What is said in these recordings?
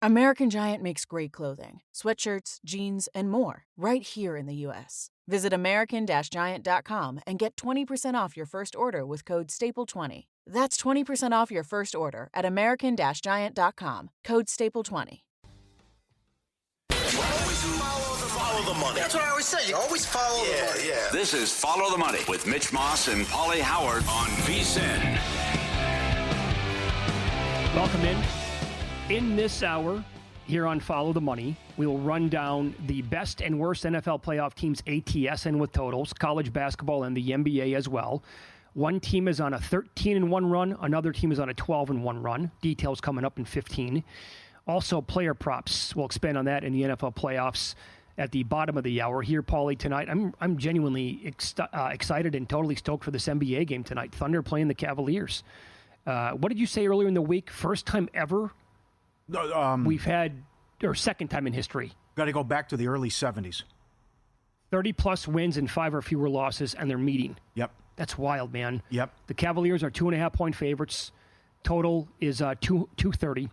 American Giant makes great clothing, sweatshirts, jeans, and more right here in the U.S. Visit American-Giant.com and get 20% off your first order with code STAPLE20. That's 20% off your first order at American-Giant.com, code STAPLE20. Always follow the money. That's what I always say. You always follow the money. Yeah. This is Follow the Money with Mitch Moss and Pauly Howard on VSiN. Welcome in. In this hour, here on Follow the Money, we will run down the best and worst NFL playoff teams ATS and with totals, college basketball and the NBA as well. One team is on a 13-1 run. Another team is on a 12-1 run. Details coming up in 15. Also, player props. We'll expand on that in the NFL playoffs at the bottom of the hour. Here, Pauly, tonight, I'm genuinely excited and totally stoked for this NBA game tonight. Thunder playing the Cavaliers. What did you say earlier in the week? First time ever we've had, or second time in history. Got to go back to the early 70s. 30-plus wins and 5 or fewer losses, and they're meeting. Yep. That's wild, man. Yep. The Cavaliers are 2.5-point favorites. Total is 230.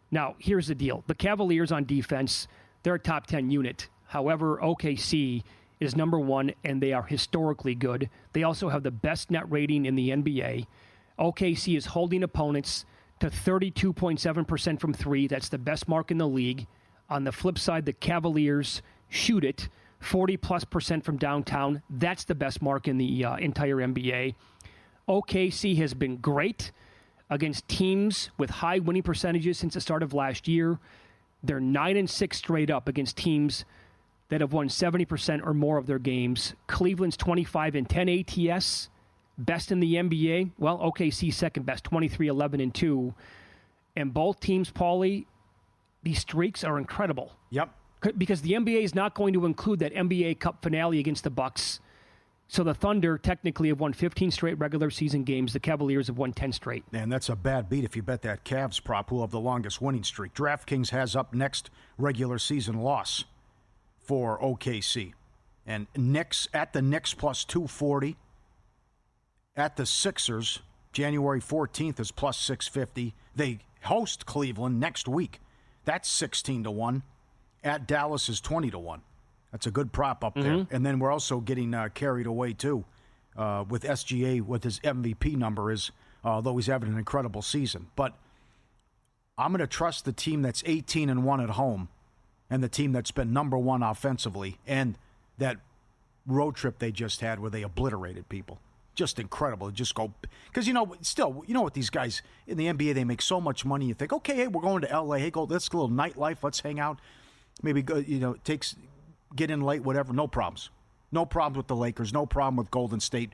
Now, here's the deal. The Cavaliers on defense, they're a top 10 unit. However, OKC is number one, and they are historically good. They also have the best net rating in the NBA. OKC is holding opponents to 32.7% from three. That's the best mark in the league. On the flip side, the Cavaliers shoot it 40+% from downtown. That's the best mark in the entire NBA. OKC has been great against teams with high winning percentages since the start of last year. They're 9-6 straight up against teams that have won 70% or more of their games. Cleveland's 25-10 ATS. Best in the NBA, well, OKC second best, 23-11-2. And both teams, Pauly, these streaks are incredible. Yep. Because the NBA is not going to include that NBA Cup finale against the Bucks. So the Thunder technically have won 15 straight regular season games. The Cavaliers have won 10 straight. And that's a bad beat if you bet that Cavs prop, who have the longest winning streak. DraftKings has up next regular season loss for OKC. And Knicks at the Knicks plus 240. At the Sixers, January 14th is plus 650. They host Cleveland next week. That's 16-1. At Dallas is 20-1. That's a good prop up there. And then we're also getting carried away, too, with SGA, what his MVP number is, although he's having an incredible season. But I'm going to trust the team that's 18-1 at home and the team that's been number one offensively and that road trip they just had where they obliterated people. Just incredible. Just go, because still, what these guys in the NBA, they make so much money. You think, okay, hey, we're going to LA. Hey, let's go a little nightlife. Let's hang out. Maybe go, get in late, whatever. No problems. No problems with the Lakers. No problem with Golden State.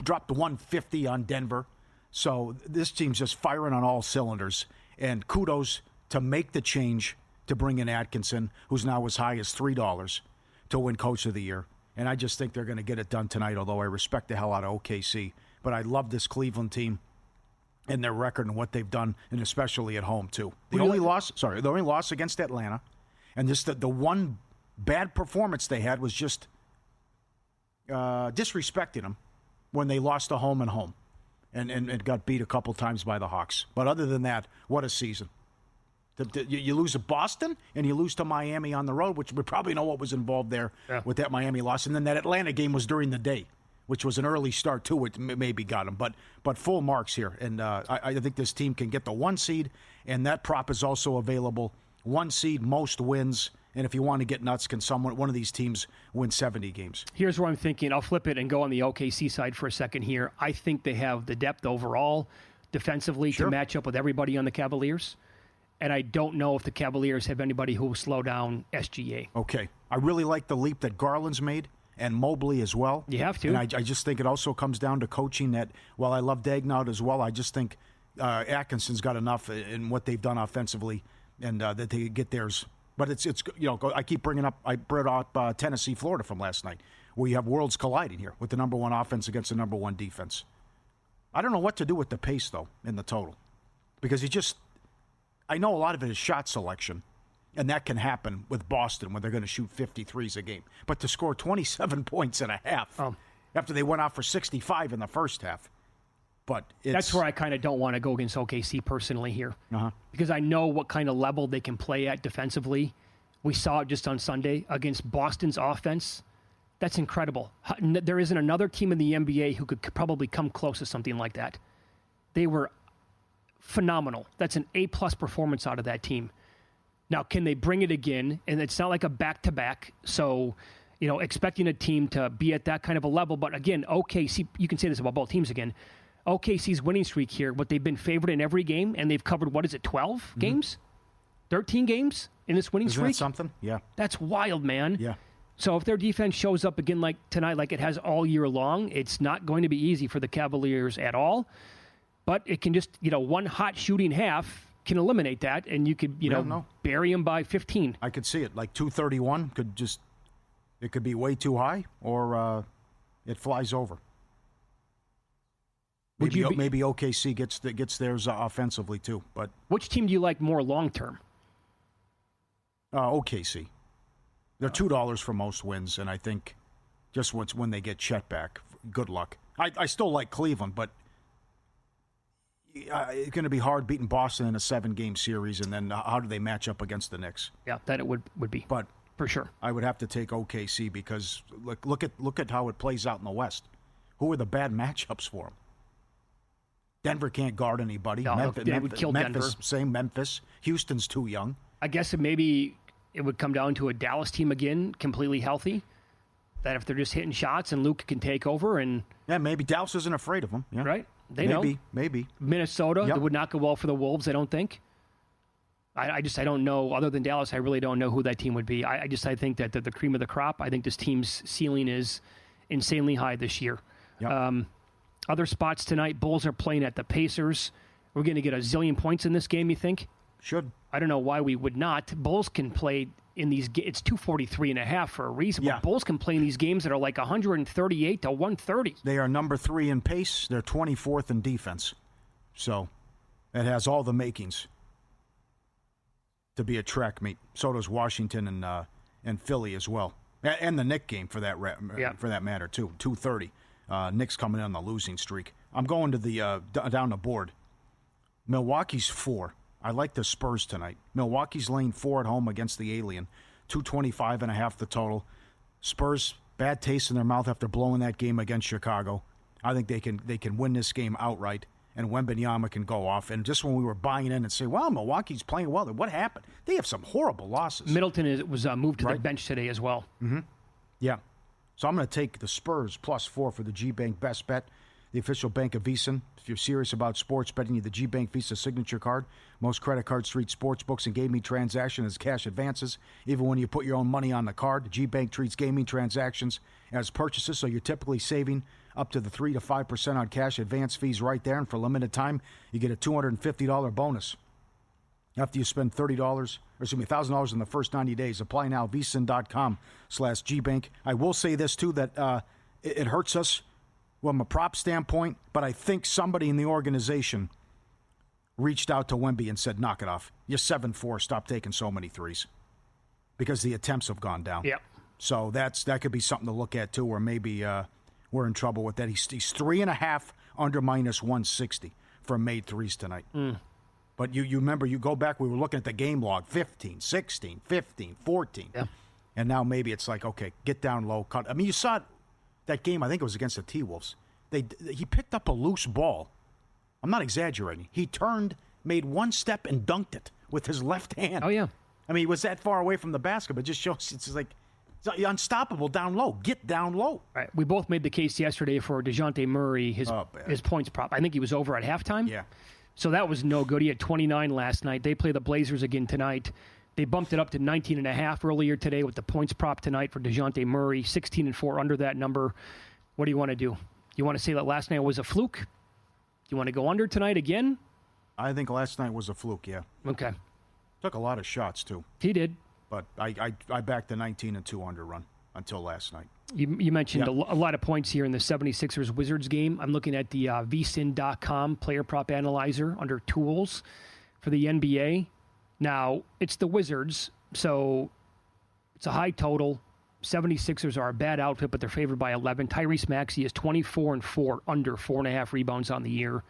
Dropped the 150 on Denver. So this team's just firing on all cylinders. And kudos to make the change to bring in Atkinson, who's now as high as $3 to win Coach of the Year. And I just think they're going to get it done tonight, although I respect the hell out of OKC. But I love this Cleveland team and their record and what they've done, and especially at home, too. The only loss against Atlanta, and just the one bad performance they had was just disrespecting them when they lost to home and home and got beat a couple times by the Hawks. But other than that, what a season. You lose to Boston and you lose to Miami on the road, which we probably know what was involved there with that Miami loss. And then that Atlanta game was during the day, which was an early start too. It maybe got them, but full marks here. And I think this team can get the 1 seed, and that prop is also available. 1 seed, most wins. And if you want to get nuts, can one of these teams win 70 games? Here's where I'm thinking. I'll flip it and go on the OKC side for a second here. I think they have the depth overall defensively to match up with everybody on the Cavaliers. And I don't know if the Cavaliers have anybody who will slow down SGA. Okay. I really like the leap that Garland's made and Mobley as well. You have to. And I just think it also comes down to coaching that, while I love Daigneault as well, I just think Atkinson's got enough in what they've done offensively and that they get theirs. But it's I keep bringing up, I brought up Tennessee, Florida from last night, where you have worlds colliding here with the number one offense against the number one defense. I don't know what to do with the pace, though, in the total. Because I know a lot of it is shot selection, and that can happen with Boston when they're going to shoot 53s a game. But to score 27 points in a half after they went out for 65 in the first half, But that's where I kind of don't want to go against OKC personally here. Because I know what kind of level they can play at defensively. We saw it just on Sunday against Boston's offense. That's incredible. There isn't another team in the NBA who could probably come close to something like that. They were phenomenal. That's an A-plus performance out of that team. Now, can they bring it again? And it's not like a back-to-back, so expecting a team to be at that kind of a level. But again, OKC, you can say this about both teams again. OKC's winning streak here, but they've been favored in every game, and they've covered, 12 games? 13 games in this winning streak? Isn't that something? Yeah. That's wild, man. Yeah. So if their defense shows up again like tonight, like it has all year long, it's not going to be easy for the Cavaliers at all. But it can just, one hot shooting half can eliminate that, and you could, bury them by 15. I could see it. Like 231 it could be way too high, or it flies over. Maybe OKC gets theirs offensively too. But which team do you like more long term? OKC. They're $2 for most wins, and I think just when they get Chet back, good luck. I still like Cleveland, but it's going to be hard beating Boston in a 7-game series, and then how do they match up against the Knicks? Yeah, that it would be. But for sure, I would have to take OKC because look at how it plays out in the West. Who are the bad matchups for them? Denver can't guard anybody. No, they would kill Memphis, Denver. Same Memphis. Houston's too young. I guess maybe it would come down to a Dallas team again, completely healthy. That if they're just hitting shots and Luka can take over and maybe Dallas isn't afraid of them. Yeah. Right? They know. Maybe. Minnesota, That would not go well for the Wolves, I don't think. I don't know. Other than Dallas, I really don't know who that team would be. I think that the cream of the crop. I think this team's ceiling is insanely high this year. Yep. Other spots tonight, Bulls are playing at the Pacers. We're going to get a zillion points in this game, you think? Should. I don't know why we would not. Bulls can play in these it's 243.5 for a reason. Yeah. But Bulls can play in these games that are like 138 to 130. They are number 3 in pace. They're 24th in defense. So it has all the makings to be a track meet. So does Washington and Philly as well. And the Knicks game for that matter, too. 230. Knicks coming in on the losing streak. I'm going to the down the board. Milwaukee's 4. I like the Spurs tonight. Milwaukee's laying 4 at home against the Alien. 225.5 the total. Spurs, bad taste in their mouth after blowing that game against Chicago. I think they can win this game outright, and Wembanyama can go off. And just when we were buying in and say, well, Milwaukee's playing well, what happened? They have some horrible losses. Middleton was moved to the bench today as well. Mm-hmm. Yeah. So I'm going to take the Spurs +4 for the G-Bank best bet, the official bank of VSiN. If you're serious about sports betting, you need the G-Bank Visa signature card. Most credit card street sports books and gaming transactions as cash advances. Even when you put your own money on the card, the G-Bank treats gaming transactions as purchases, so you're typically saving up to the 3 to 5% on cash advance fees right there. And for a limited time, you get a $250 bonus after you spend $1,000 in the first 90 days. Apply now, vsin.com/GBank. I will say this, too, that it hurts us from a prop standpoint, but I think somebody in the organization reached out to Wemby and said, knock it off. You're 7-4. Stop taking so many threes. Because the attempts have gone down. Yep. So that could be something to look at, too, or maybe we're in trouble with that. He's 3.5 under -160 for made threes tonight. But you remember, you go back, we were looking at the game log, 15, 16, 15, 14. Yeah. And now maybe it's like, okay, get down low, cut. I mean, you saw that game, I think it was against the T-Wolves. He picked up a loose ball. I'm not exaggerating. He turned, made one step, and dunked it with his left hand. Oh, yeah. I mean, he was that far away from the basket, but it just shows it's like it's unstoppable down low. Get down low. All right. We both made the case yesterday for DeJounte Murray, his points prop. I think he was over at halftime. Yeah. So that was no good. He had 29 last night. They play the Blazers again tonight. They bumped it up to 19.5 earlier today with the points prop tonight for DeJounte Murray, 16-4 under that number. What do you want to do? You want to say that last night was a fluke? You want to go under tonight again? I think last night was a fluke, yeah. Okay. Took a lot of shots, too. He did. But I backed the 19-2 under run until last night. You mentioned a lot of points here in the 76ers-Wizards game. I'm looking at the vsin.com player prop analyzer under tools for the NBA. Now, it's the Wizards, so it's a high total, 76ers are a bad outfit, but they're favored by 11. Tyrese Maxey is 24-4, under 4.5 rebounds on the year.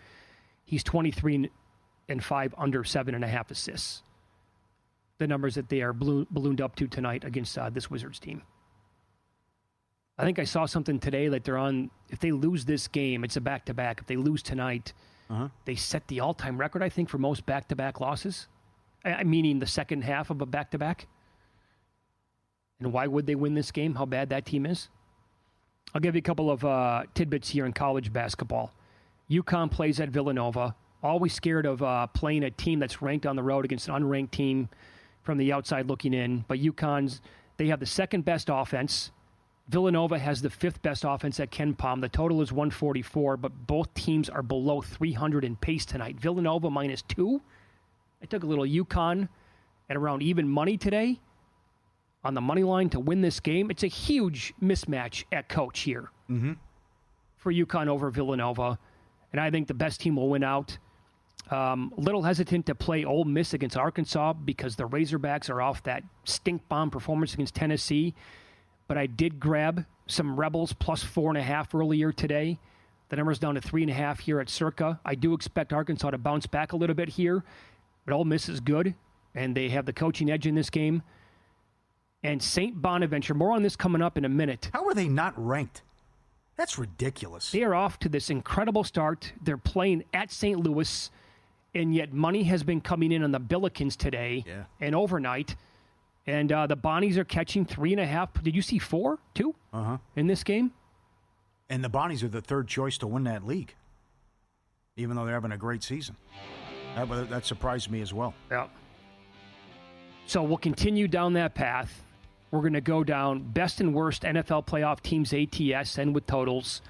He's 23-5, under 7.5 assists. The numbers that they are ballooned up to tonight against this Wizards team. I think I saw something today that they're on. If they lose this game, it's a back-to-back. If they lose tonight, they set the all-time record, I think, for most back-to-back losses. Meaning the second half of a back-to-back. And why would they win this game? How bad that team is? I'll give you a couple of tidbits here in college basketball. UConn plays at Villanova. Always scared of playing a team that's ranked on the road against an unranked team from the outside looking in. But UConn's, they have the second best offense. Villanova has the fifth best offense at Ken Pom. The total is 144, but both teams are below 300 in pace tonight. Villanova -2. I took a little UConn at around even money today on the money line to win this game. It's a huge mismatch at coach here for UConn over Villanova, and I think the best team will win out. A little hesitant to play Ole Miss against Arkansas because the Razorbacks are off that stink bomb performance against Tennessee, but I did grab some Rebels plus 4.5 earlier today. The number's down to 3.5 here at Circa. I do expect Arkansas to bounce back a little bit here, but Ole Miss is good, and they have the coaching edge in this game. And St. Bonaventure, more on this coming up in a minute. How are they not ranked? That's ridiculous. They are off to this incredible start. They're playing at St. Louis, and yet money has been coming in on the Billikens today and overnight. And the Bonnies are catching 3.5. Did you see 4, 2 in this game? And the Bonnies are the third choice to win that league, even though they're having a great season. That surprised me as well. Yeah. So we'll continue down that path. We're going to go down best and worst NFL playoff teams ATS and with totals.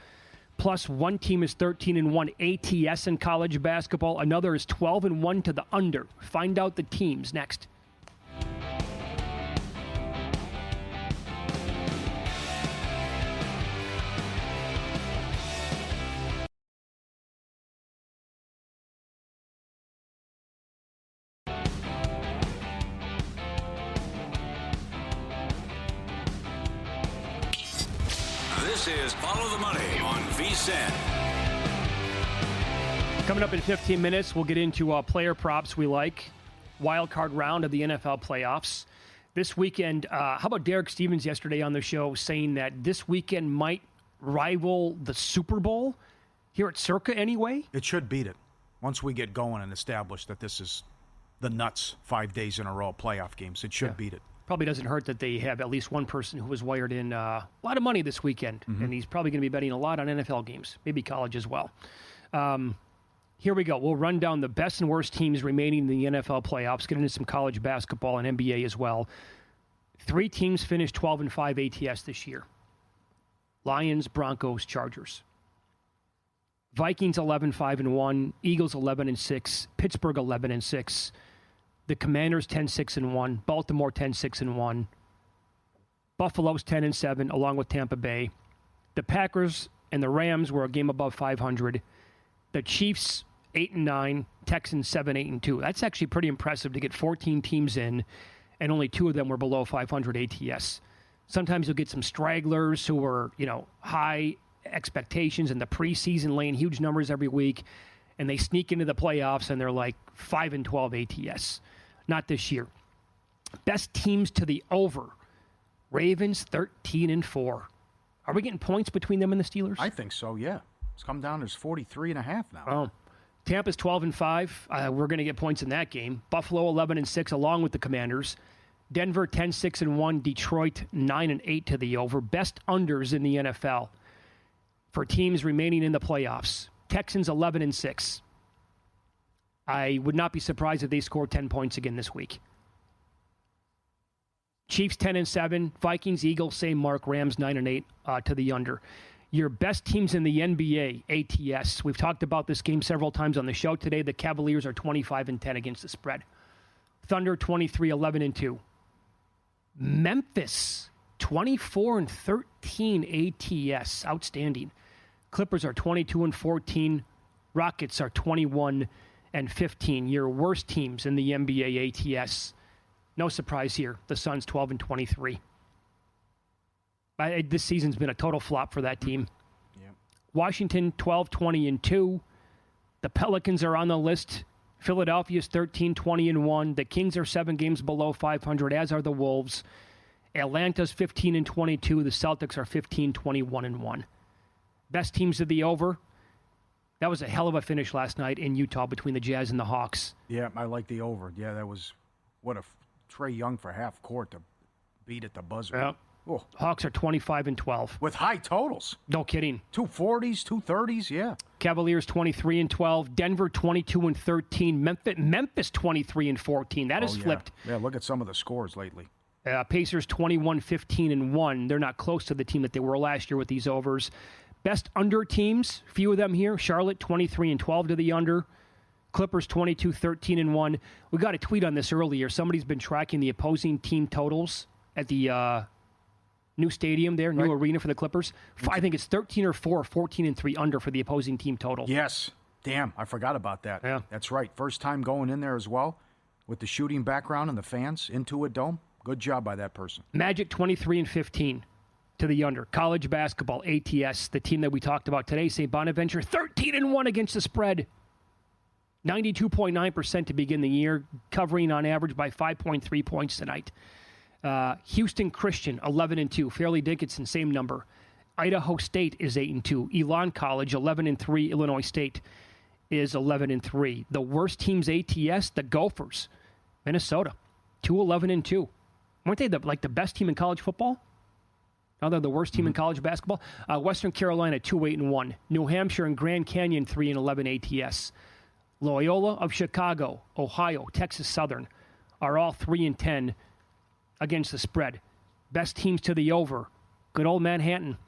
Plus, one team is 13-1 ATS in college basketball. Another is 12-1 to the under. Find out the teams next. This is Follow the Money on VSiN. Coming up in 15 minutes, we'll get into player props we like. Wild card round of the NFL playoffs. This weekend, how about Derek Stevens yesterday on the show saying that this weekend might rival the Super Bowl here at Circa anyway? It should beat it once we get going and establish that this is the nuts 5 days in a row playoff games. It should beat it. Probably doesn't hurt that they have at least one person who was wired in a lot of money this weekend, and he's probably going to be betting a lot on NFL games, maybe college as well. Here we go. We'll run down the best and worst teams remaining in the NFL playoffs, get into some college basketball and NBA as well. 3 teams finished 12-5 ATS this year. Lions, Broncos, Chargers. Vikings 11-5-1, Eagles 11-6, Pittsburgh 11-6. The Commanders 10-6-1, Baltimore 10-6-1, Buffalo's 10-7, along with Tampa Bay. The Packers and the Rams were a game above 500. The Chiefs 8-9, Texans 7-8-2. That's actually pretty impressive to get 14 teams in, and only 2 of them were below 500 ATS. Sometimes you'll get some stragglers who were, high expectations in the preseason, laying huge numbers every week, and they sneak into the playoffs and they're like 5-12 ATS. Not this year. Best teams to the over. Ravens 13-4. Are we getting points between them and the Steelers? I think so, yeah. It's come down to 43.5 now. Oh. Tampa's 12-5. We're going to get points in that game. Buffalo 11-6 along with the Commanders. Denver 10-6-1. Detroit 9-8 to the over. Best unders in the NFL for teams remaining in the playoffs. Texans 11-6. I would not be surprised if they score 10 points again this week. Chiefs 10-7, Vikings, Eagles, same mark, Rams 9-8 to the under. Your best teams in the NBA, ATS. We've talked about this game several times on the show today. The Cavaliers are 25-10 against the spread. Thunder 23-11-2. Memphis 24-13 ATS. Outstanding. Clippers are 22-14. Rockets are 21-15. Your worst teams in the NBA ATS. No surprise here. The Suns 12-23. This season's been a total flop for that team. Yep. Washington 12-20-2. The Pelicans are on the list. Philadelphia's 13-20-1. The Kings are 7 games below 500, as are the Wolves. Atlanta's 15-22. The Celtics are 15-21-1. Best teams of the over. That was a hell of a finish last night in Utah between the Jazz and the Hawks. Yeah, I like the over. Yeah, that was Trae Young for half court to beat at the buzzer. Yeah. Oh. Hawks are 25-12. With high totals. No kidding. 240s, 230s, yeah. Cavaliers 23-12. Denver 22-13. Memphis 23-14. That is flipped. Yeah, look at some of the scores lately. Pacers 21-15-1. They're not close to the team that they were last year with these overs. Best under teams, few of them here. Charlotte 23-12 to the under. Clippers 22-13-1. We got a tweet on this earlier. Somebody's been tracking the opposing team totals at the new stadium there, new arena for the Clippers. I think it's 13 or 4, 14-3 under for the opposing team total. Yes. Damn, I forgot about that. Yeah. That's right. First time going in there as well with the shooting background and the fans into a dome. Good job by that person. Magic 23-15 to the under. College basketball, ATS, the team that we talked about today, St. Bonaventure, 13-1 against the spread. 92.9% to begin the year, covering on average by 5.3 points tonight. Houston Christian, 11-2. Fairleigh Dickinson, same number. Idaho State is 8-2. Elon College, 11-3. Illinois State is 11-3. The worst teams ATS, the Gophers, Minnesota, 2-11-2. Weren't they the best team in college football? Now they're the worst team in college basketball. Western Carolina, 2-8-1. New Hampshire and Grand Canyon, 3-11 ATS. Loyola of Chicago, Ohio, Texas Southern are all 3-10 against the spread. Best teams to the over. Good old Manhattan,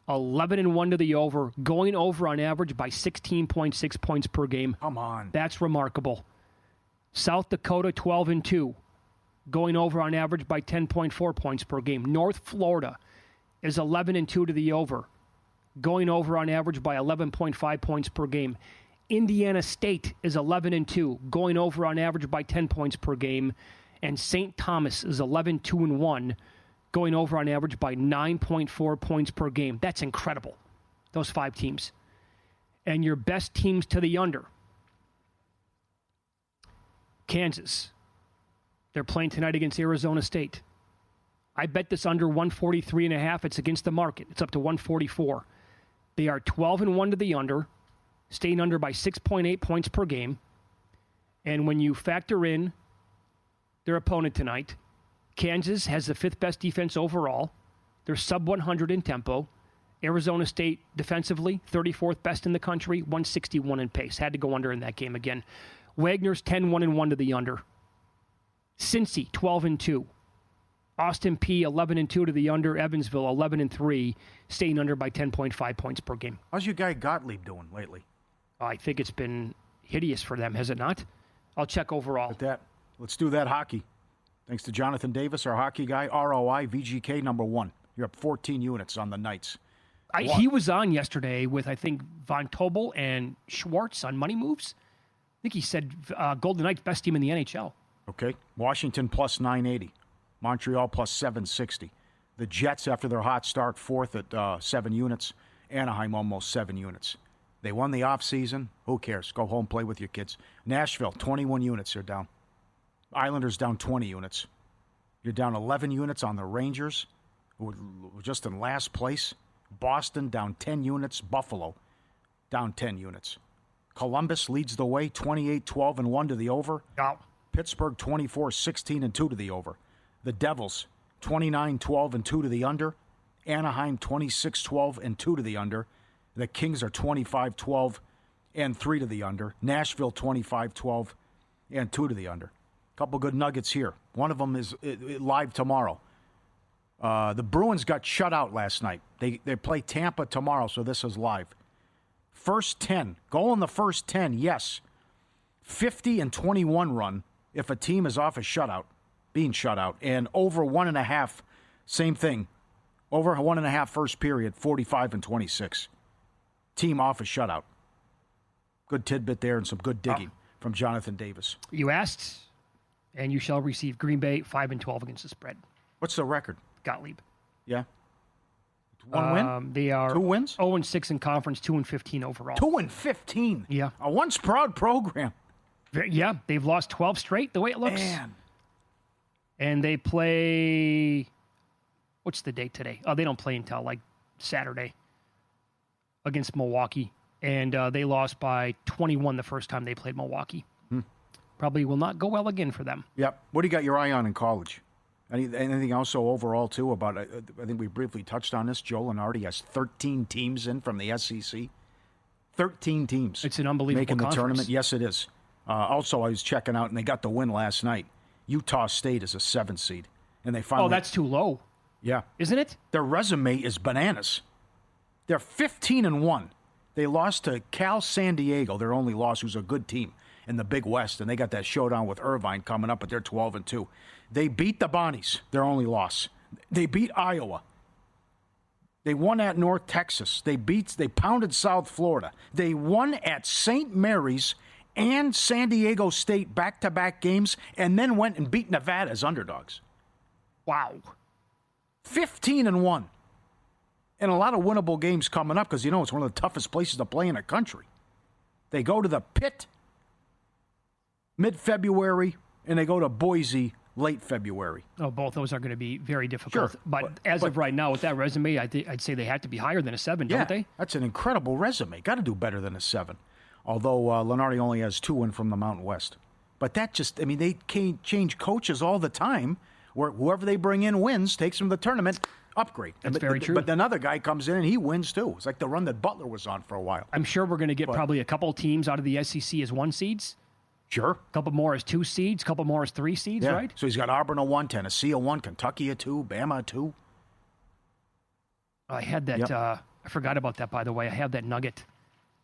11-1 to the over, going over on average by 16.6 points per game. Come on. That's remarkable. South Dakota, 12-2, going over on average by 10.4 points per game. North Florida is 11-2 to the over, going over on average by 11.5 points per game. Indiana State is 11-2, going over on average by 10 points per game. And St. Thomas is 11-2-1, going over on average by 9.4 points per game. That's incredible, those 5 teams. And your best teams to the under. Kansas. They're playing tonight against Arizona State. I bet this under 143.5. It's against the market. It's up to 144. They are 12-1 to the under, staying under by 6.8 points per game. And when you factor in their opponent tonight, Kansas has the 5th best defense overall. They're sub 100 in tempo. Arizona State defensively, 34th best in the country, 161 in pace. Had to go under in that game again. Wagner's 10-1-1 to the under. Cincy, 12-2. Austin P, 11-2 to the under. Evansville, 11-3, staying under by 10.5 points per game. How's your guy Gottlieb doing lately? I think it's been hideous for them, has it not? I'll check overall. Let's do that hockey. Thanks to Jonathan Davis, our hockey guy. ROI, VGK, number 1. You're up 14 units on the Knights. He was on yesterday with, I think, Von Tobel and Schwartz on Money Moves. I think he said Golden Knights best team in the NHL. Okay. Washington plus 980. Montreal plus 760. The Jets, after their hot start, 4th at 7 units. Anaheim almost 7 units. They won the offseason. Who cares? Go home, play with your kids. Nashville, 21 units are down. Islanders down 20 units. You're down 11 units on the Rangers, who were just in last place. Boston down 10 units. Buffalo down 10 units. Columbus leads the way, 28-12-1 to the over. Oh. Pittsburgh 24-16-2 to the over. The Devils 29-12-2 to the under. Anaheim 26-12-2 to the under. The Kings are 25-12-3 to the under. Nashville 25-12-2 to the under. Couple good nuggets here. One of them is live tomorrow. The Bruins got shut out last night. They play Tampa tomorrow, so this is live. First 10. Goal in the first 10, yes. 50-21 run if a team is off a shutout, being shut out. And over 1.5, same thing. Over 1.5 first period, 45-26. Team off a shutout. Good tidbit there and some good digging from Jonathan Davis. You asked, and you shall receive. Green Bay 5-12 against the spread. What's the record? Gottlieb. Yeah. One win? They are 2 wins? 0-6 in conference, 2-15 overall. 2-15. Yeah. A once proud program. Yeah, they've lost 12 straight, the way it looks. Man. And they play... What's the date today? Oh, they don't play until, like, Saturday against Milwaukee. And they lost by 21 the first time they played Milwaukee. Probably will not go well again for them. Yep. What do you got your eye on in college? Anything else so overall, too, about, I think we briefly touched on this, Joe Lenardi has 13 teams in from the SEC. 13 teams. It's an unbelievable making the conference. tournament. Yes, it is. Also, I was checking out, and they got the win last night. Utah State is a 7th seed. And they finally... Oh, that's too low. Yeah. Isn't it? Their resume is bananas. They're 15-1. They lost to Cal San Diego, their only loss, who's a good team in the Big West, and they got that showdown with Irvine coming up, but they're 12-2. They beat the Bonnies, their only loss. They beat Iowa. They won at North Texas. They pounded South Florida. They won at St. Mary's and San Diego State back-to-back games, and then went and beat Nevada as underdogs. Wow. 15-1. And a lot of winnable games coming up because, it's one of the toughest places to play in the country. They go to the Pit mid-February, and they go to Boise late February. Oh, both those are going to be very difficult. Sure, But as of right now, with that resume, I'd say they have to be higher than a 7, don't they? That's an incredible resume. Got to do better than a 7. Although Lenardi only has 2 in from the Mountain West. But that they change coaches all the time, where whoever they bring in wins, takes them to the tournament, upgrade. That's very true. But another guy comes in and he wins too. It's like the run that Butler was on for a while. I'm sure we're going to get probably a couple teams out of the SEC as 1 seeds. Sure. A couple more as 2 seeds, a couple more as 3 seeds, right? So he's got Auburn a 1, Tennessee a 1, Kentucky a 2, Bama a 2. I had that. I forgot about that, by the way. I have that nugget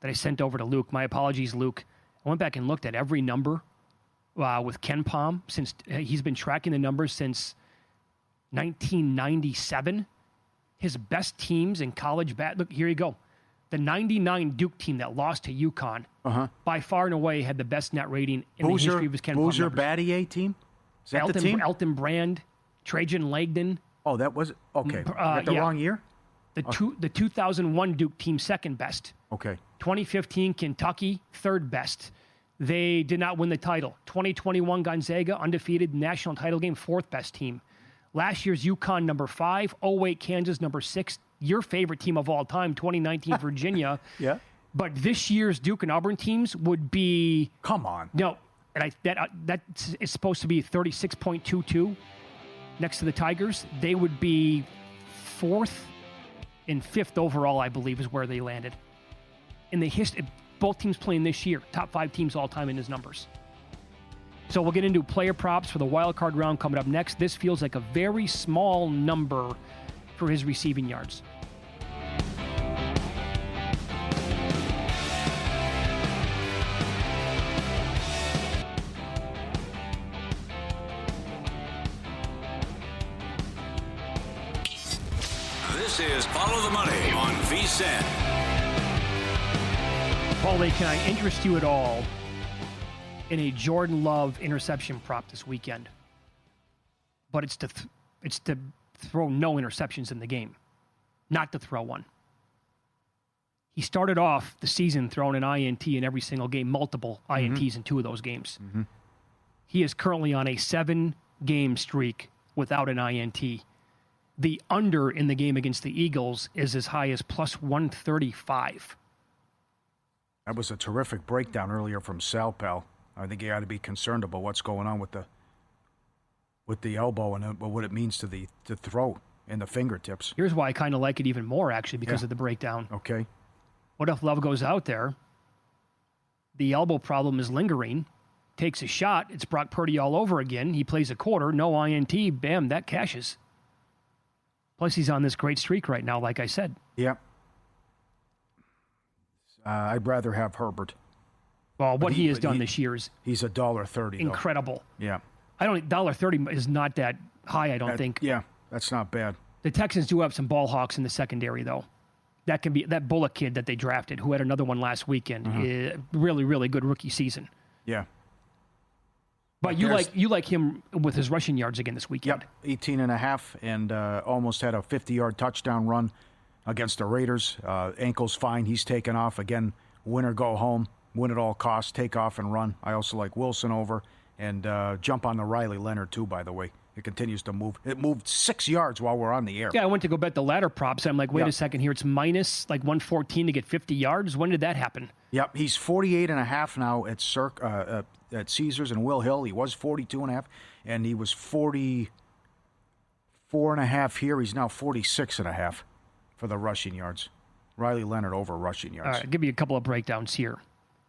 that I sent over to Luke. My apologies, Luke. I went back and looked at every number with Ken Palm since he's been tracking the numbers since 1997. His best teams in college look, here you go. The 99 Duke team that lost to UConn, by far and away, had the best net rating in the history of his Ken Palm Boozer numbers. Battier team? Is that the team? Elton Brand, Trajan Langdon. Oh, that was... Okay. Got the wrong year? The 2001 Duke team, second best. Okay. 2015 Kentucky, third best. They did not win the title. 2021 Gonzaga, undefeated national title game, fourth best team. Last year's UConn, number 5. 08 Kansas, number 6. Your favorite team of all time, 2019 Virginia. Yeah. But this year's Duke and Auburn teams would be... Come on. No, and that is supposed to be 36.22 next to the Tigers. They would be 4th and 5th overall, I believe, is where they landed. In the history, both teams playing this year, top 5 teams all time in his numbers. So we'll get into player props for the wild card round coming up next. This feels like a very small number for his receiving yards. This is Follow the Money on VSiN. Pauly, can I interest you at all in a Jordan Love interception prop this weekend? But it's to throw no interceptions in the game, not to throw one. He started off the season throwing an INT in every single game, multiple INTs in 2 of those games. He is currently on a 7-game streak without an INT. The under in the game against the Eagles is as high as plus 135. That was a terrific breakdown earlier from Sal Pal. I think you got to be concerned about what's going on with the elbow and what it means to the throw and the fingertips. Here's why I kind of like it even more, actually, because of the breakdown. Okay. What if Love goes out there, the elbow problem is lingering, takes a shot, it's Brock Purdy all over again, he plays a quarter, no INT, bam, that cashes. Plus, he's on this great streak right now, like I said. Yeah. I'd rather have Herbert. Well, what he has done this year is he's $1.30. incredible. Yeah. $1.30 is not that high, I don't think. Yeah, that's not bad. The Texans do have some ball hawks in the secondary, though. That can be that Bullock kid that they drafted, who had another one last weekend. Really, really good rookie season. Yeah. But you like him with his rushing yards again this weekend. Yep, 18.5 and almost had a 50-yard touchdown run against the Raiders. Ankle's fine. He's taken off. Again, win or go home. Win at all costs. Take off and run. I also like Wilson over. And jump on the Riley Leonard, too, by the way. It continues to move. It moved 6 yards while we're on the air. Yeah, I went to go bet the ladder props. And I'm like, wait a second here. It's minus like 114 to get 50 yards. When did that happen? Yep, he's 48.5 now at Caesars and Will Hill. He was 42.5, and he was 44.5 here. He's now 46.5 for the rushing yards. Riley Leonard over rushing yards. All right, I'll give you a couple of breakdowns here.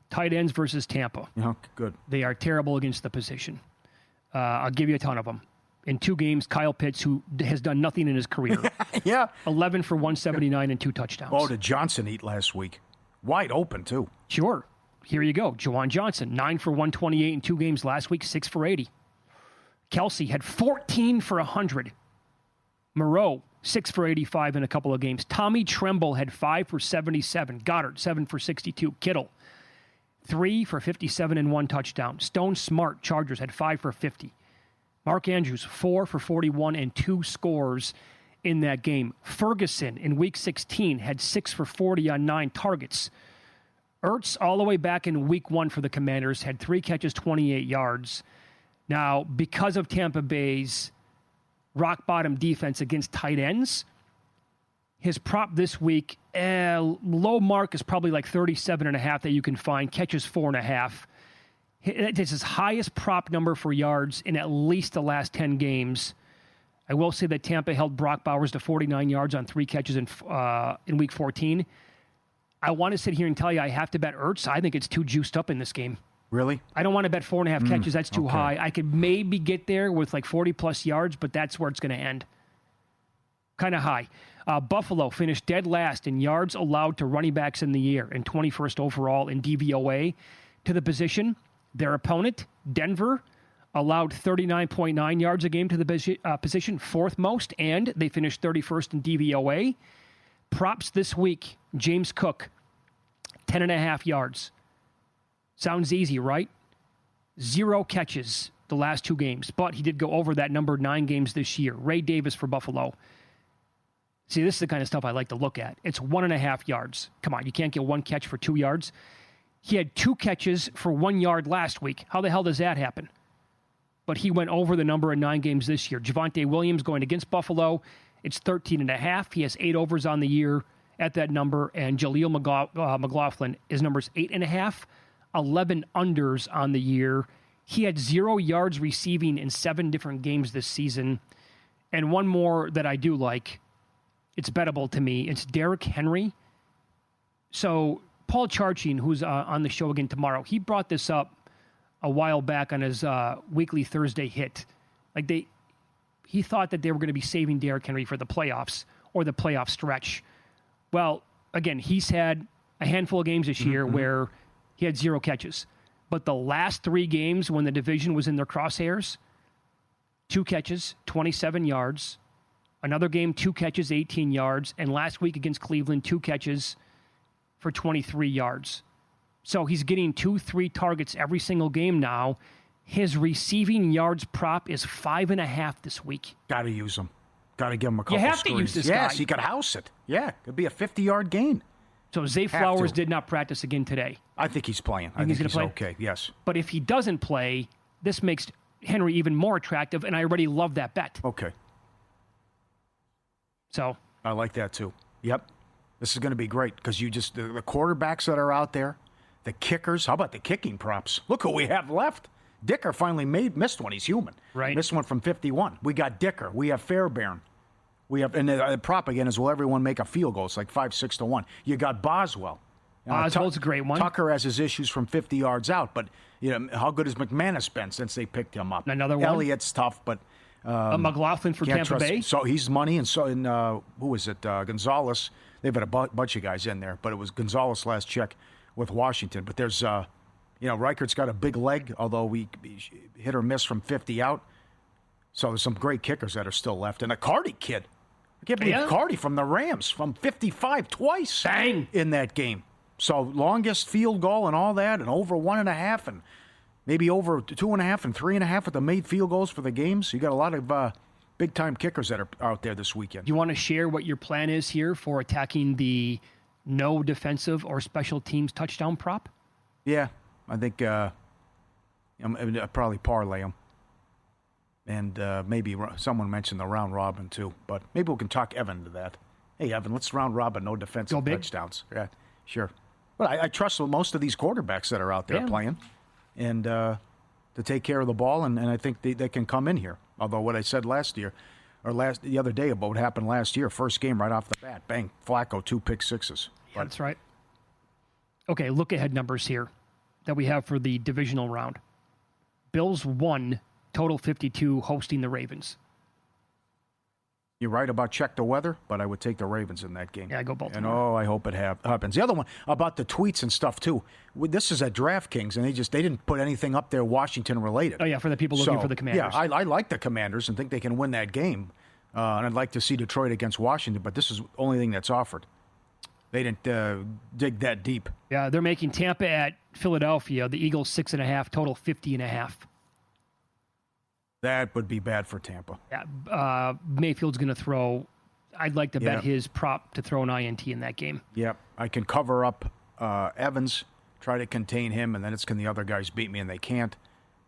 Tight ends versus Tampa. Good. They are terrible against the position. I'll give you a ton of them. In 2 games, Kyle Pitts, who has done nothing in his career. Yeah. 11 for 179 and 2 touchdowns. Oh, did Johnson eat last week? Wide open, too. Sure. Here you go. Juwan Johnson, 9 for 128 in 2 games last week, 6 for 80. Kelsey had 14 for 100. Moreau, 6 for 85 in a couple of games. Tommy Tremble had 5 for 77. Goddard, 7 for 62. Kittle, 3 for 57 and 1 touchdown. Stone Smart, Chargers, had 5 for 50. Mark Andrews, 4 for 41 and 2 scores in that game. Ferguson, in Week 16, had 6 for 40 on 9 targets. Ertz, all the way back in Week 1 for the Commanders, had 3 catches, 28 yards. Now, because of Tampa Bay's rock-bottom defense against tight ends, his prop this week, low mark is probably like 37.5 that you can find. Catches 4.5. It's his highest prop number for yards in at least the last 10 games. I will say that Tampa held Brock Bowers to 49 yards on 3 catches in Week 14. I want to sit here and tell you I have to bet Ertz. I think it's too juiced up in this game. Really? I don't want to bet 4.5 catches. That's too high. I could maybe get there with like 40-plus yards, but that's where it's going to end. Kind of high. Buffalo finished dead last in yards allowed to running backs in the year and 21st overall in DVOA to the position. Their opponent, Denver, allowed 39.9 yards a game to the position, 4th most, and they finished 31st in DVOA. Props this week, James Cook, 10.5 yards. Sounds easy, right? 0 catches the last 2 games, but he did go over that number 9 games this year. Ray Davis for Buffalo. See, this is the kind of stuff I like to look at. It's 1.5 yards. Come on, you can't get 1 catch for 2 yards. He had 2 catches for 1 yard last week. How the hell does that happen? But he went over the number in 9 games this year. Javonte Williams going against Buffalo. It's 13.5. He has 8 overs on the year at that number. And Jaleel McLaughlin, his number's 8.5. 11 unders on the year. He had 0 yards receiving in 7 different games this season. And one more that I do like, it's bettable to me. It's Derrick Henry. So Paul Charchian, who's on the show again tomorrow, he brought this up a while back on his weekly Thursday hit. He thought that they were going to be saving Derrick Henry for the playoffs or the playoff stretch. Well, again, he's had a handful of games this year where he had 0 catches. But the last 3 games when the division was in their crosshairs, 2 catches, 27 yards. Another game, 2 catches, 18 yards. And last week against Cleveland, 2 catches for 23 yards. So he's getting 2-3 targets every single game now. His receiving yards prop is 5.5 this week. Got to use him. Got to give him a couple You have screens. to use this yes, guy. he could house it. Yeah, could be a 50-yard gain. So Zay Flowers did not practice again today. I think he's playing. I think he's play? okay, yes. But if he doesn't play, this makes Henry even more attractive, and I already love that bet. Okay. So I like that too. Yep. This is going to be great because the quarterbacks that are out there, the kickers. How about the kicking props? Look who we have left. Dicker finally missed one. He's human. Right. Missed one from 51. We got Dicker. We have Fairbairn. We have, and the prop again is will everyone make a field goal? It's like 5-6 to 1. You got Boswell. Boswell's a great one. Tucker has his issues from 50 yards out, but how good has McManus been since they picked him up? Another one. Elliott's tough, but McLaughlin for Tampa Bay. So he's money, and so who was it? Gonzalez. They've had a bunch of guys in there, but it was Gonzalez last check with Washington. But there's, Reichert's got a big leg, although we hit or miss from 50 out. So there's some great kickers that are still left, and a Cardi kid. I can't believe Cardi from the Rams from 55 twice. Bang. In that game. So longest field goal and all that, and over 1.5, and maybe over 2.5 and 3.5 with the made field goals for the games. You got a lot of big-time kickers that are out there this weekend. Do you want to share what your plan is here for attacking the no defensive or special teams touchdown prop? Yeah, I think I'll probably parlay them. And maybe someone mentioned the round robin, too. But maybe we can talk Evan to that. Hey, Evan, let's round robin, no defensive touchdowns. Yeah, sure. But I trust most of these quarterbacks that are out there playing and to take care of the ball, and I think they can come in here. Although what I said the other day about what happened last year, first game right off the bat, bang, Flacco, 2 pick sixes. Yeah, that's right. Okay, look ahead numbers here that we have for the divisional round. Bills 1, total 52, hosting the Ravens. You're right about check the weather, but I would take the Ravens in that game. Yeah, I go Baltimore. And I hope it happens. The other one about the tweets and stuff too. This is at DraftKings, and they didn't put anything up there Washington related. Oh yeah, for the people looking for the Commanders. Yeah, I like the Commanders and think they can win that game. And I'd like to see Detroit against Washington, but this is the only thing that's offered. They didn't dig that deep. Yeah, they're making Tampa at Philadelphia. The Eagles 6.5, total 50.5. That would be bad for Tampa. Yeah, Mayfield's going to throw. I'd like to bet his prop to throw an INT in that game. Yep, I can cover up Evans, try to contain him, and then can the other guys beat me, and they can't.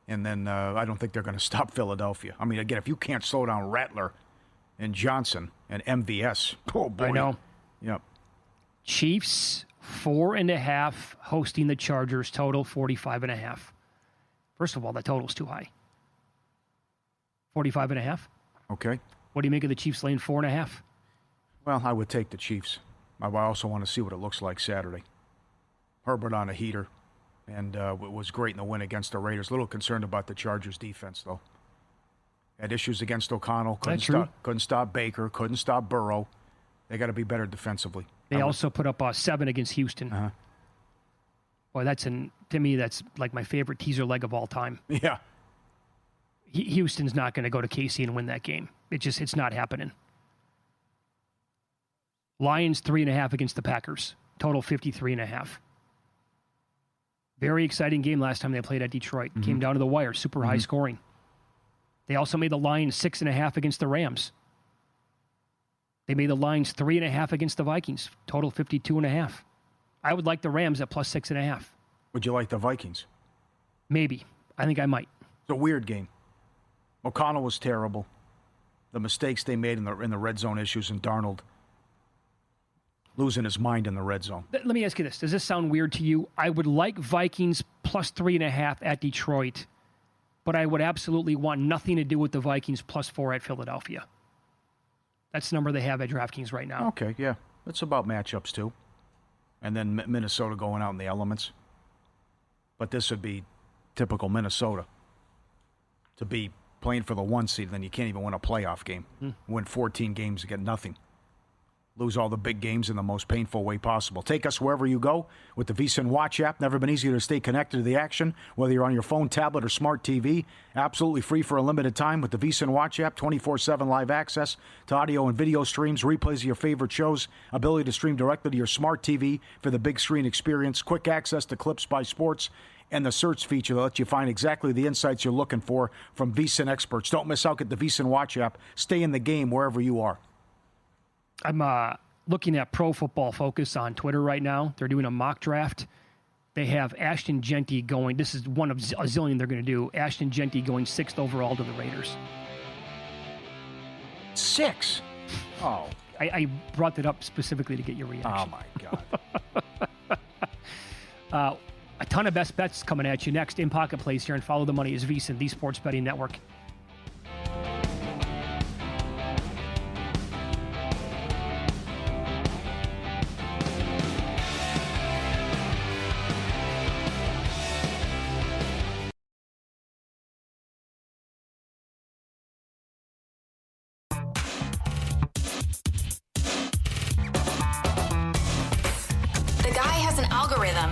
And then I don't think they're going to stop Philadelphia. I mean, again, if you can't slow down Rattler and Johnson and MVS, oh boy. I know. Yep. Chiefs 4.5 hosting the Chargers, total 45.5. First of all, that total's too high. 45.5. Okay. What do you make of the Chiefs laying 4.5? Well, I would take the Chiefs. I also want to see what it looks like Saturday. Herbert on a heater, and was great in the win against the Raiders. A little concerned about the Chargers' defense, though. Had issues against O'Connell. Couldn't stop Baker. Couldn't stop Burrow. They got to be better defensively. They also put up 7 against Houston. Uh-huh. Boy, to me, that's like my favorite teaser leg of all time. Yeah. Houston's not going to go to KC and win that game. It's not happening. Lions 3.5 against the Packers. Total 53.5. Very exciting game last time they played at Detroit. Mm-hmm. Came down to the wire. Super high scoring. They also made the Lions 6.5 against the Rams. They made the Lions 3.5 against the Vikings. Total 52.5. I would like the Rams at plus 6.5. Would you like the Vikings? Maybe. I think I might. It's a weird game. O'Connell was terrible. The mistakes they made in the red zone issues, and Darnold losing his mind in the red zone. Let me ask you this. Does this sound weird to you? I would like Vikings plus 3.5 at Detroit, but I would absolutely want nothing to do with the Vikings plus 4 at Philadelphia. That's the number they have at DraftKings right now. Okay, yeah. It's about matchups, too. And then Minnesota going out in the elements. But this would be typical Minnesota. To be playing for the 1 seed, then you can't even win a playoff game. Win 14 games and get nothing. Lose all the big games in the most painful way possible. Take us wherever you go with the VSiN Watch app. Never been easier to stay connected to the action, whether you're on your phone, tablet, or smart TV. Absolutely free for a limited time with the VSiN Watch app. 24/7 live access to audio and video streams, replays of your favorite shows, ability to stream directly to your smart TV for the big screen experience, quick access to clips by sports, and the search feature that lets you find exactly the insights you're looking for from VSiN experts. Don't miss out. Get the VSiN Watch app. Stay in the game wherever you are. I'm looking at Pro Football Focus on Twitter right now. They're doing a mock draft. They have Ashton Genty going. This is one of a zillion they're going to do. Ashton Genty going 6th overall to the Raiders. 6? Oh. I brought that up specifically to get your reaction. Oh, my God. A ton of best bets coming at you next in Pocket Plays here, and Follow the Money is VSiN, the Sports Betting Network.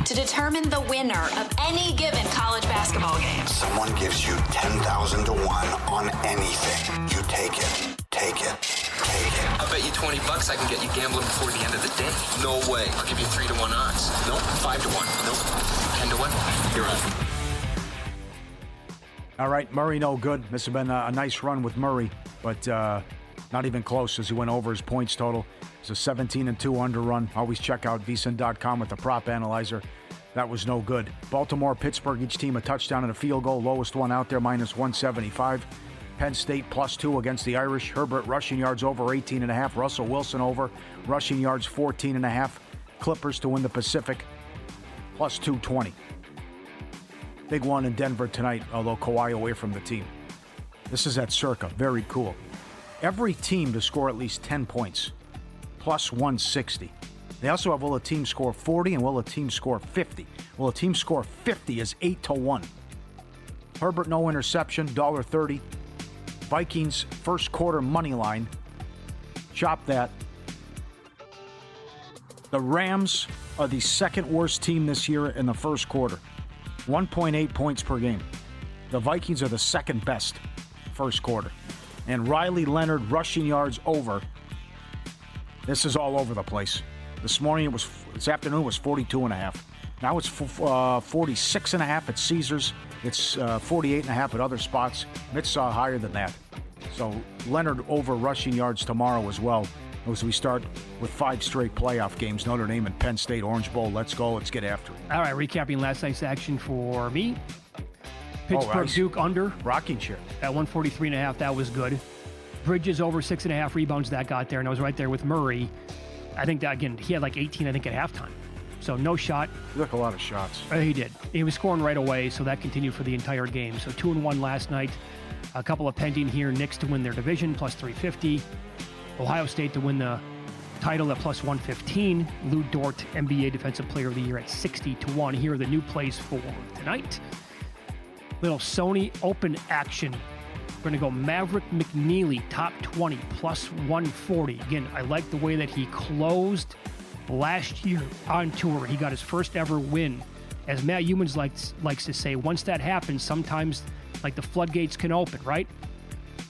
To determine the winner of any given college basketball game. Someone gives you 10,000 to 1 on anything. You take it. Take it. Take it. I'll bet you $20 I can get you gambling before the end of the day. No way. I'll give you 3 to 1 odds. Nope. 5 to 1. Nope. 10 to 1. You're on. All right, Murray, no good. This has been a nice run with Murray. but not even close as he went over his points total. It's a 17-2 underrun. Always check out vsin.com with the prop analyzer. That was no good. Baltimore, Pittsburgh, each team a touchdown and a field goal. Lowest one out there, minus 175. Penn State +2 against the Irish. Herbert rushing yards over 18.5. Russell Wilson over rushing yards 14.5. Clippers to win the Pacific +220. Big one in Denver tonight, although Kawhi away from the team. This is at Circa. Very cool. Every team to score at least 10 points, +160. They also have will a team score 40 and will a team score 50. Will a team score 50 is 8-1. Herbert no interception, $1.30. Vikings first quarter money line. Chop that. The Rams are the second worst team this year in the first quarter. 1.8 points per game. The Vikings are the second best first quarter. And Riley Leonard rushing yards over. This is all over the place. This afternoon it was 42.5. Now it's 46.5 at Caesars. It's 48.5 at other spots. Mitch saw higher than that. So Leonard over rushing yards tomorrow as well, as we start with 5 straight playoff games. Notre Dame and Penn State, Orange Bowl. Let's go. Let's get after it. All right, recapping last night's action for me. Pittsburgh Duke under. Rocking chair. At 143.5, that was good. Bridges over 6.5 rebounds, that got there, and I was right there with Murray. I think that, again, he had like 18, I think, at halftime. So no shot. He took a lot of shots. He did. He was scoring right away, so that continued for the entire game. So 2-1 last night. A couple of pending here. Knicks to win their division, +350. Ohio State to win the title at +115. Lou Dort, NBA Defensive Player of the Year at 60-1. Here are the new plays for tonight. Little Sony Open action. We're going to go Maverick McNeely, top 20, +140. Again, I like the way that he closed last year on tour. He got his first ever win. As Matt Humans likes to say, once that happens, sometimes like the floodgates can open, right?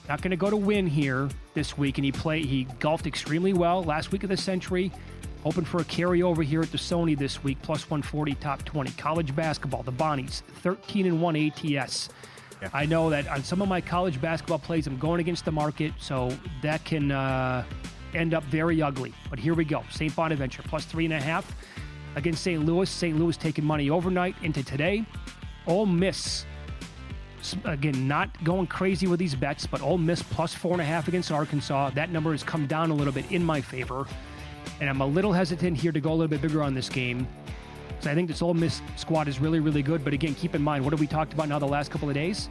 Not going to go to win here this week, and he golfed extremely well last week of the century. Hoping for a carryover here at the Sony this week, +140, top 20. College basketball, the Bonnies, 13-1 ATS. Yeah. I know that on some of my college basketball plays, I'm going against the market, so that can end up very ugly. But here we go. St. Bonaventure, +3.5 against St. Louis. St. Louis taking money overnight into today. Ole Miss, again, not going crazy with these bets, but Ole Miss +4.5 against Arkansas. That number has come down a little bit in my favor. And I'm a little hesitant here to go a little bit bigger on this game. So I think this Ole Miss squad is really, really good. But again, keep in mind, what have we talked about now the last couple of days?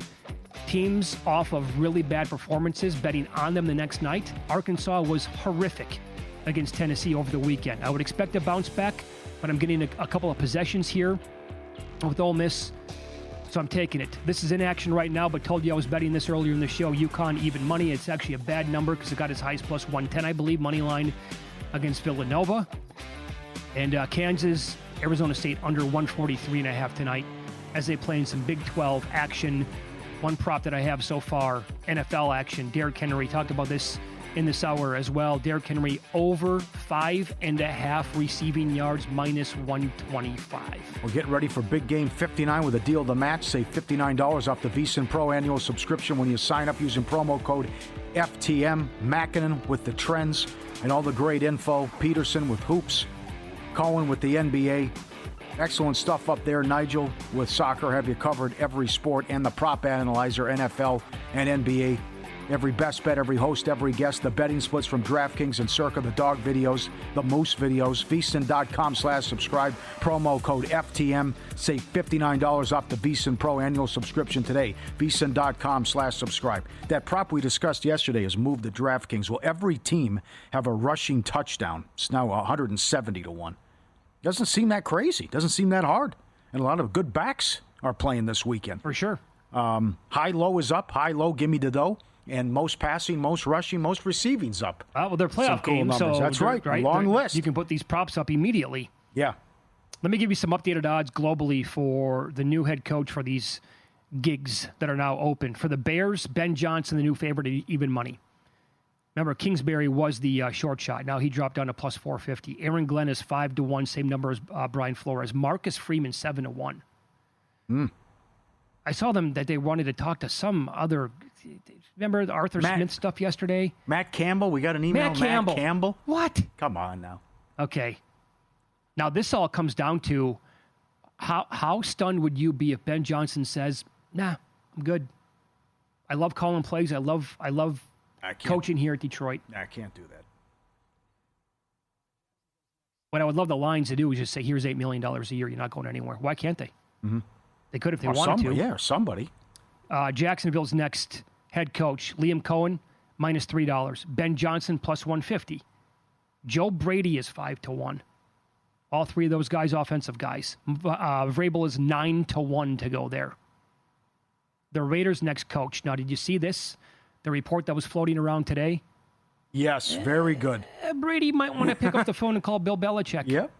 Teams off of really bad performances, betting on them the next night. Arkansas was horrific against Tennessee over the weekend. I would expect a bounce back, but I'm getting a couple of possessions here with Ole Miss. So I'm taking it. This is in action right now, but told you I was betting this earlier in the show. UConn even money. It's actually a bad number because it got as high as +110, I believe, money line against Villanova. And Kansas, Arizona State under 143.5 tonight as they play in some Big 12 action. One prop that I have so far, NFL action. Derrick Henry, talked about this in this hour as well. Derrick Henry over 5.5 receiving yards, -125. We're getting ready for Big Game 59 with a deal to match. Save $59 off the VSiN Pro annual subscription when you sign up using promo code FTM. Mackinnon with the trends and all the great info. Peterson with hoops. Cohen with the NBA. Excellent stuff up there. Nigel with soccer. Have you covered every sport and the prop analyzer, NFL and NBA. Every best bet, every host, every guest, the betting splits from DraftKings and Circa, the dog videos, the moose videos, vsin.com/subscribe, promo code FTM. Save $59 off the VSiN Pro annual subscription today, vsin.com/subscribe. That prop we discussed yesterday has moved to DraftKings. Will every team have a rushing touchdown? It's now 170-1. Doesn't seem that crazy. Doesn't seem that hard. And a lot of good backs are playing this weekend. For sure. High-low is up. High-low, give me the dough. And most passing, most rushing, most receiving's up. Well, they're playoff games, so that's right. Long list. You can put these props up immediately. Yeah. Let me give you some updated odds globally for the new head coach for these gigs that are now open. For the Bears, Ben Johnson, the new favorite at even money. Remember, Kingsbury was the short shot. Now he dropped down to +450. Aaron Glenn is 5-1, same number as Brian Flores. Marcus Freeman, 7-1. I saw them that they wanted to talk to some other remember the Arthur Smith stuff yesterday? Matt Campbell, we got an email. Matt Campbell. What? Come on now. Okay. Now this all comes down to how stunned would you be if Ben Johnson says, "Nah, I'm good. I love calling plays. I love coaching here at Detroit." I can't do that. What I would love the Lions to do is just say, "Here's $8 million a year. You're not going anywhere." Why can't they? Mm-hmm. They could if they wanted to. Yeah, somebody. Jacksonville's next head coach, Liam Cohen, -$3. Ben Johnson, +150. Joe Brady is 5-1. All three of those guys, offensive guys. Vrabel is 9-1 to go there. The Raiders' next coach. Now, did you see this? The report that was floating around today? Yes, very good. Brady might want to pick up the phone and call Bill Belichick. Yep.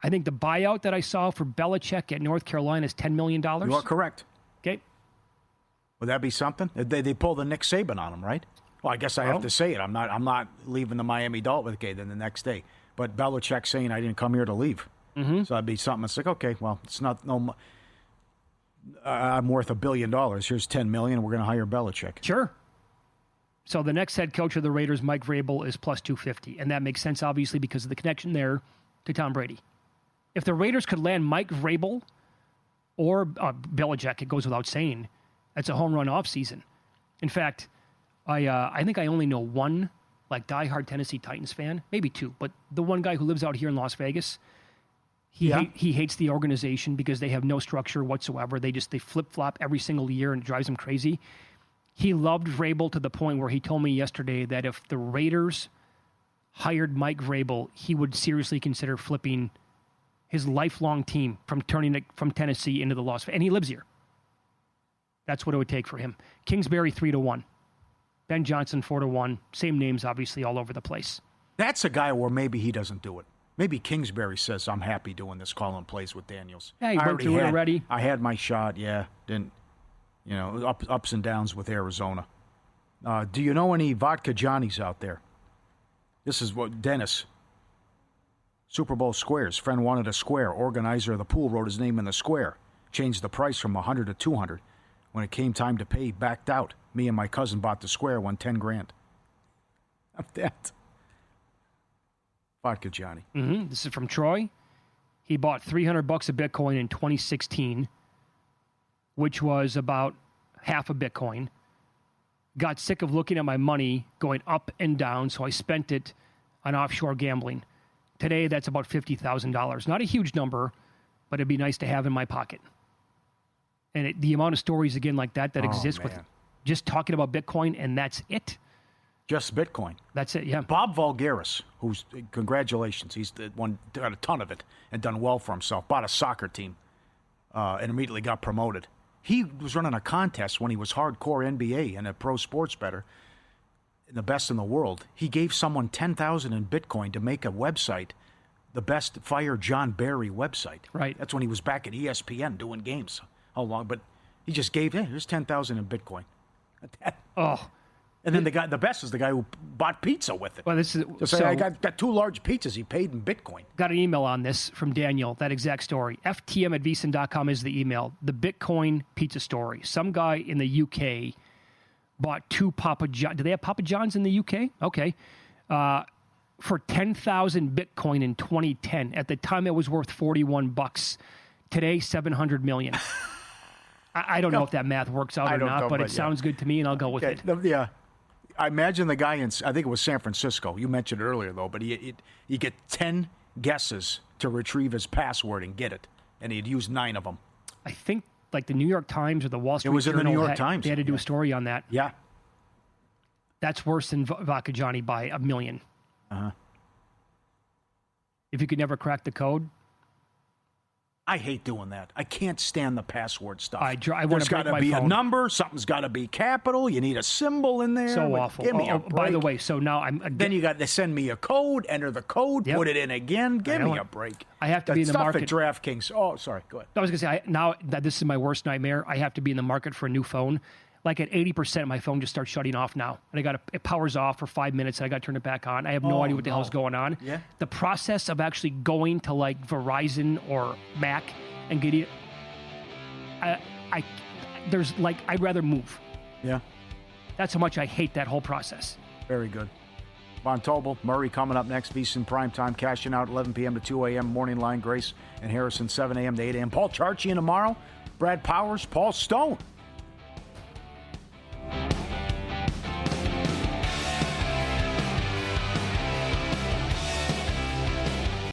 I think the buyout that I saw for Belichick at North Carolina is $10 million. You are correct. Okay. Would that be something? They pulled the Nick Saban on him, right? Well, I guess I have to say it. I'm not leaving the Miami Dolphins game then the next day. But Belichick saying I didn't come here to leave. Mm-hmm. So that'd be something. It's like, okay, well, it's not I'm worth $1 billion. Here's $10 million. We're going to hire Belichick. Sure. So the next head coach of the Raiders, Mike Vrabel, is +250, and that makes sense obviously because of the connection there to Tom Brady. If the Raiders could land Mike Vrabel or Belichick, it goes without saying, that's a home run offseason. In fact, I think I only know one diehard Tennessee Titans fan, maybe two, but the one guy who lives out here in Las Vegas, he hates the organization because they have no structure whatsoever. They flip-flop every single year and it drives him crazy. He loved Vrabel to the point where he told me yesterday that if the Raiders hired Mike Vrabel, he would seriously consider flipping his lifelong team from turning it from Tennessee into the Las Vegas. And he lives here. That's what it would take for him. Kingsbury 3-1. Ben Johnson 4-1. Same names, obviously, all over the place. That's a guy where maybe he doesn't do it. Maybe Kingsbury says, I'm happy doing this calling plays with Daniels. Yeah, he went through it already. I had my shot, yeah. Didn't, ups and downs with Arizona. Do you know any vodka Johnnies out there? This is what Dennis. Super Bowl squares. Friend wanted a square. Organizer of the pool wrote his name in the square. Changed the price from $100 to $200. When it came time to pay, backed out. Me and my cousin bought the square, won $10,000. That. Vodka Johnny. Mm-hmm. This is from Troy. He bought $300 of Bitcoin in 2016, which was about half a Bitcoin. Got sick of looking at my money going up and down, so I spent it on offshore gambling. Today, that's about $50,000. Not a huge number, but it'd be nice to have in my pocket. And the amount of stories, again, like that exist with just talking about Bitcoin, and that's it. Just Bitcoin. That's it, yeah. Bob Vulgaris, who's, congratulations, he's the one got a ton of it and done well for himself, bought a soccer team and immediately got promoted. He was running a contest when he was hardcore NBA and a pro sports bettor, the best in the world. He gave someone $10,000 in Bitcoin to make a website, the best Fire John Barry website. Right. That's when he was back at ESPN doing games. How long? But he just gave, here's $10,000 in Bitcoin. And then the best is the guy who bought pizza with it. Well, this is so I got 2 large pizzas he paid in Bitcoin. Got an email on this from Daniel, that exact story. ftm@vsin.com is the email. The Bitcoin pizza story. Some guy in the UK bought 2 Papa John. Do they have Papa John's in the UK? Okay. For 10,000 Bitcoin in 2010. At the time, it was worth $41. Today, $700 million. I don't know if that math works out or not, but it sounds good to me, and I'll go with it. Yeah. I imagine the guy I think it was San Francisco. You mentioned it earlier, though, but you get 10 guesses to retrieve his password and get it, and he'd use 9 of them. I think the New York Times or the Wall Street Journal. It was in the New York Times. They had to do a story on that. Yeah. That's worse than Vodka Johnny by $1 million. Uh-huh. If you could never crack the code. I hate doing that. I can't stand the password stuff. There's got to be a number. Something's got to be capital. You need a symbol in there. So awful. Give me a break. By the way, so now Then you got to send me a code, enter the code, put it in again. Give me a break. I have to be in the market. Stuff at DraftKings. Oh, sorry. Go ahead. I was going to say, now that this is my worst nightmare, I have to be in the market for a new phone. At 80%, my phone just starts shutting off now. And it powers off for 5 minutes, and I got to turn it back on. I have no idea what the hell's going on. Yeah. The process of actually going to Verizon or Mac and getting I'd rather move. Yeah. That's how much I hate that whole process. Very good. Von Tobel, Murray coming up next. VSiN primetime, cashing out 11 p.m. to 2 a.m. Morning line, Grace and Harrison, 7 a.m. to 8 a.m. Paul Charchian tomorrow. Brad Powers, Paul Stone.